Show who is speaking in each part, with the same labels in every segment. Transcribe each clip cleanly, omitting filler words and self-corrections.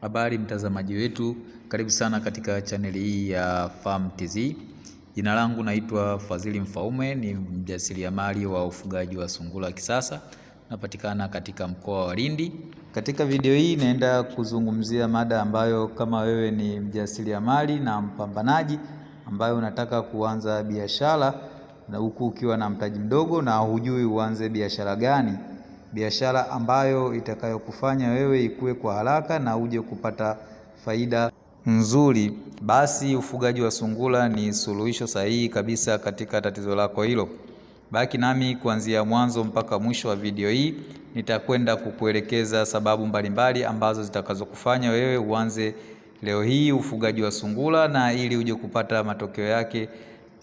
Speaker 1: Habari mtazamaji wetu, karibu sana katika chaneli hii ya Farm TZ. Jina langu naitwa Fadhili Mfaume, ni mjasiriamali wa ufugaji wa sungura wa kisasa. Napatikana katika mkoa wa Lindi. Katika video hii naenda kuzungumzia mada ambayo kama wewe ni mjasiriamali na mpambanaji ambayo unataka kuanza biashara na huku ukiwa na mtaji mdogo na hujui uanze biashara gani, biashara ambayo itakayokufanya wewe ikue kwa haraka na uje kupata faida nzuri, basi ufugaji wa sungura ni suluhisho sahihi kabisa katika tatizo lako hilo. Baki nami kuanzia mwanzo mpaka mwisho wa video hii. Nitakwenda kukuelekeza sababu mbalimbali ambazo zitakazokufanya wewe uanze leo hii ufugaji wa sungura, na ili uje kupata matokeo yake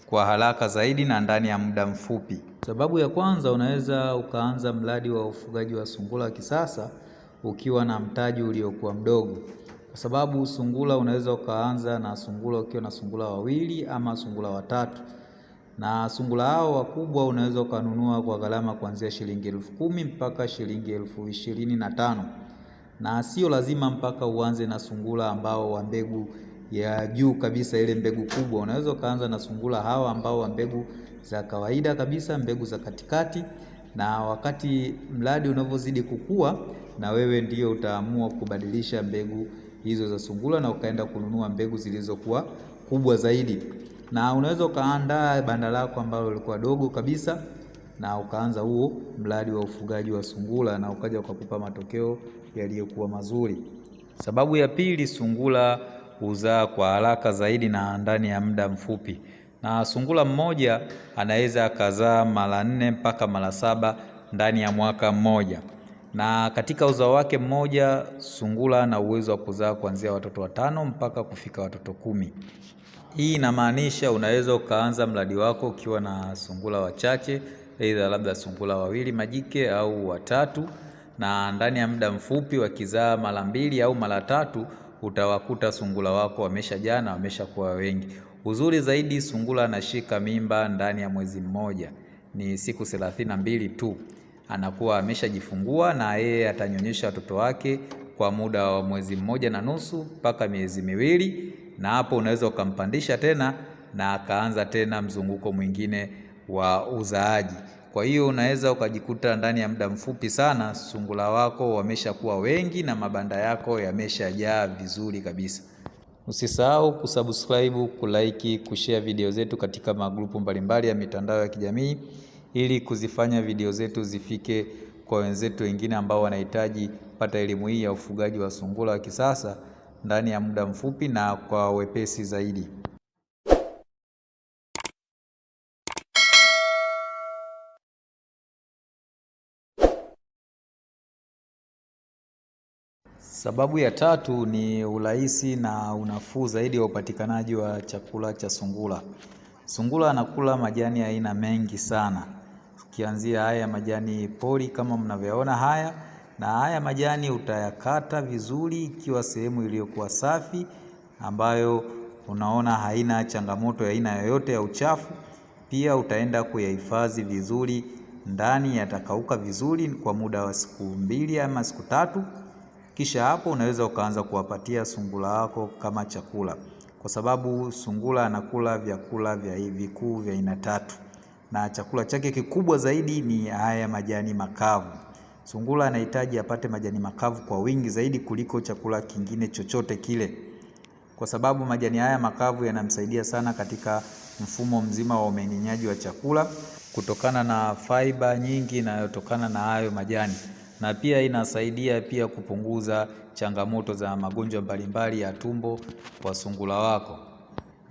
Speaker 1: kwa haraka zaidi na ndani ya muda mfupi. Sababu ya kwanza, unaweza ukaanza mradi wa ufugaji wa sungura wa kisasa ukiwa na mtaji uliokuwa mdogo. Kwa sababu sungura unaweza ukaanza na sungura ukiwa na sungura wawili ama sungura watatu. Na sungura hao wakubwa unaweza ukanunua kwa gharama kuanzia shilingi 10,000 mpaka shilingi 25,000. Na sio lazima mpaka uanze na sungura ambao wa mbegu ya juu kabisa, ile mbegu kubwa. Unaweza ukaanza na sungura hawa ambao wa mbegu za kawaida kabisa, mbegu za katikati, na wakati mradi unavyozidi kukua, na wewe ndio utaamua kubadilisha mbegu hizo za sungura na ukaenda kununua mbegu zilizokuwa kubwa zaidi. Na unaweza ukaandaa banda lako ambalo lilikuwa dogo kabisa na ukaanza huo mradi wa ufugaji wa sungura na ukaja ukakupa matokeo yaliyokuwa mazuri. Sababu ya pili, sungura huzaa kwa haraka zaidi na ndani ya muda mfupi. Na sungura mmoja anaweza akazaa mara 4 mpaka mara 7 ndani ya mwaka mmoja. Na katika uzao wake mmoja, sungura ana uwezo wa kuzaa kuanzia watoto 5 mpaka kufika watoto 10. Hii inamaanisha unaweza ukaanza mradi wako ukiwa na sungura wachache, aidha labda sungura wawili majike au watatu, na ndani ya muda mfupi wakizaa mara 2 au mara 3 utawakuta sungura wako wameshajaa na wameshakuwa wengi. Uzuri zaidi, sungura anashika mimba ndani ya mwezi mmoja, ni siku 32 tu anakuwa ameshajifungua, na yeye atanyonyesha watoto wake kwa muda wa mwezi 1.5 mpaka miezi 2, na hapo unaweza ukampandisha tena na akaanza tena mzunguko mwingine wa uzaaji. Kwa hiyo unaweza ukajikuta ndani ya muda mfupi sana sungura wako wameshakuwa wengi na mabanda yako yameshajaa vizuri kabisa. Usisahau kusubscribe, kulike, kushare video zetu katika magrupu mbalimbali ya mitandao ya kijamii ili kuzifanya video zetu zifike kwa wenzetu wengine ambao wanahitaji kupata elimu hii ya ufugaji wa sungura wa kisasa ndani ya muda mfupi na kwa wepesi zaidi. Sababu ya tatu ni urahisi na unafuu zaidi wa upatikanaji wa chakula cha sungura. Sungura anakula majani aina mengi sana, ukianzia haya majani pori kama mnavyoona haya, na haya majani utayakata vizuri ikiwa sehemu iliyokuwa safi ambayo unaona haina changamoto ya aina yoyote ya uchafu. Pia utaenda kuyahifadhi vizuri ndani, yatakauka vizuri kwa muda wa siku 2 ama siku 3. Kisha hapo unaweza ukaanza kuwapatia sungura wako kama chakula, kwa sababu sungura anakula vyakula vikuu vya aina 3, na chakula chake kikubwa zaidi ni haya majani makavu. Sungura anahitaji apate majani makavu kwa wingi zaidi kuliko chakula kingine chochote kile, kwa sababu majani haya makavu yanamsaidia sana katika mfumo mzima wa umeng'enyaji wa chakula kutokana na fiber nyingi inayotokana na hayo majani, na pia inasaidia pia kupunguza changamoto za magonjwa mbalimbali ya tumbo kwa sungura wako.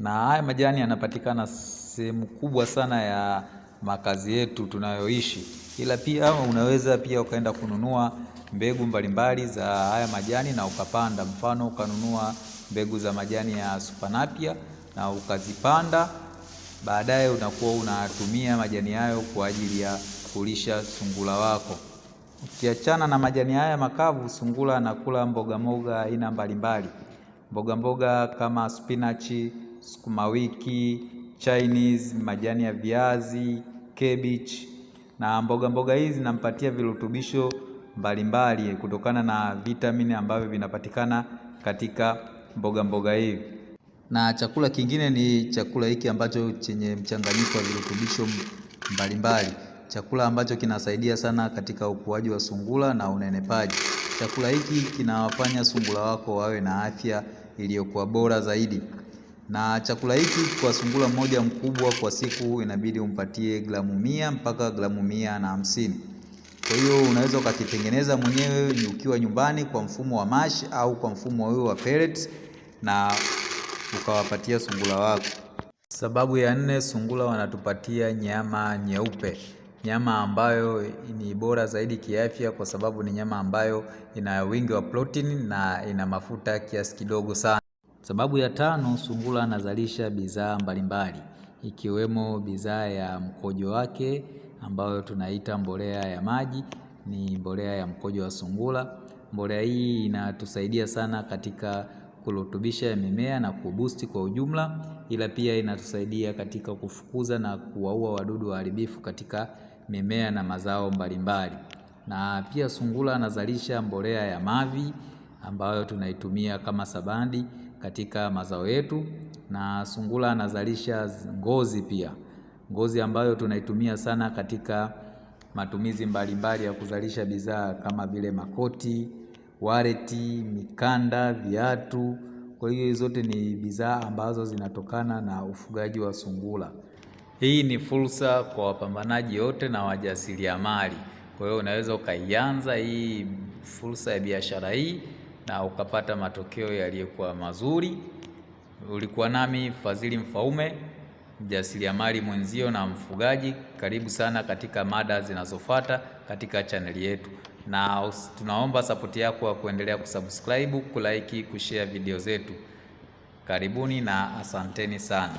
Speaker 1: Na haya majani yanapatikana sehemu kubwa sana ya makazi yetu tunayoishi, ila pia unaweza pia ukaenda kununua mbegu mbalimbali za haya majani na ukapanda. Mfano ukanunua mbegu za majani ya Supanapia na ukazipanda, baadaye unakuwa unatumia majani hayo kwa ajili ya kulisha sungura wako. Ukiachana na majani haya makavu, sungura anakula mboga aina mbalimbali. Mboga kama spinach, sukuma wiki, Chinese, majani ya viazi, cabbage. Na mboga hizi zinampatia virutubisho mbalimbali kutokana na vitamini ambavyo vinapatikana katika mboga hii. Na chakula kingine ni chakula hiki ambacho chenye mchanganyiko wa virutubisho mbalimbali, chakula ambacho kinasaidia sana katika ukuaji wa sungura na unenepaji. Chakula hiki kinawafanya sungura wako wawe na afya iliyokuwa bora zaidi. Na chakula hiki kwa sungura mmoja mkubwa kwa siku inabidi umpatie gramu 100 mpaka gramu 150. Kwa hiyo unaweza ukakitengeneza mwenyewe ukiwa nyumbani kwa mfumo wa mash au kwa mfumo huu wa pellets na ukawapatia sungura wako. Sababu ya 4, sungura wanatupatia nyama nyeupe, nyama ambayo ni bora zaidi kiafya kwa sababu ni nyama ambayo ina wingi wa protein na ina mafuta kiasi kidogo sana. Sababu ya 5, sungura anazalisha bidhaa mbalimbali ikiwemo bidhaa ya mkojo wake ambayo tunaita mbolea ya maji, ni mbolea ya mkojo wa sungura. Mbolea hii inatusaidia sana katika kurutubisha mimea na kuboost kwa ujumla, ila pia inatusaidia katika kufukuza na kuwaua wadudu waharibifu katika mimea na mazao mbalimbali. Na pia sungura anazalisha mbolea ya mavi ambayo tunaitumia kama sabandi katika mazao yetu, na sungura anazalisha ngozi pia, ngozi ambayo tunaitumia sana katika matumizi mbalimbali ya kuzalisha bidhaa kama vile makoti, waleti, mikanda, viatu. Kwa hiyo zote ni bidhaa ambazo zinatokana na ufugaji wa sungura. Hii ni fursa kwa wapambanaji wote na wajasiriamali. Kwa hiyo unaweza ukaianza hii fursa ya biashara hii na ukapata matokeo yaliyokuwa mazuri. Ulikuwa nami Fadhili Mfaume, mjasiriamali mwenzio na mfugaji. Karibu sana katika mada zinazofuata katika chaneli yetu, na tunaomba sapoti yako ya kuendelea kusubscribe, kulike, kushare video zetu. Karibuni na asanteni sana.